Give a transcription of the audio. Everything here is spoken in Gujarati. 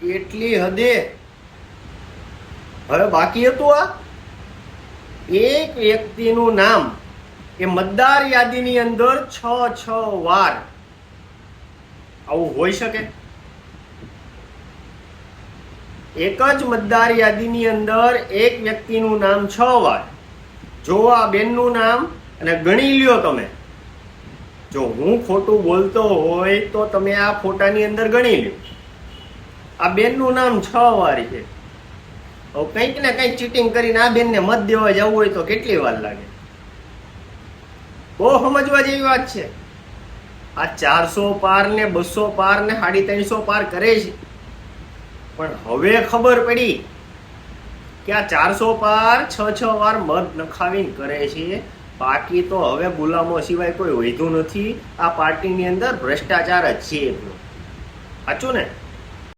કેટલી હદે. હવે બાકી હતું આ એક વ્યક્તિનું નામ એ મતદાર યાદીની અંદર 6 વાર. આવું હોઈ શકે? એક જ મતદાર યાદીની અંદર એક વ્યક્તિનું નામ 6 વાર. જો આ બેનનું નામ અને ગણી લ્યો તમે. જો હું ખોટું બોલતો હોય તો તમે આ ફોટાની અંદર ગણી લ્યો. આ બેનનું નામ 6 વાર છે. હવે કંઈક ને કંઈક ચીટિંગ કરીને આ બેનને મત દેવા જવું હોય તો કેટલી વાર લાગે? બહુ સમજવા જેવી વાત છે. આ 400 પાર ને 200 પાર ને 350 પાર કરે છે. પણ હવે ખબર પડી કે આ 400 પાર 6 વાર મત નખાવીને કરે છે. બાકી તો હવે ગુલામો સિવાય કોઈ વધ્યું નથી. આ પાર્ટીની અંદર ભ્રષ્ટાચાર જ છે. સાચું ને?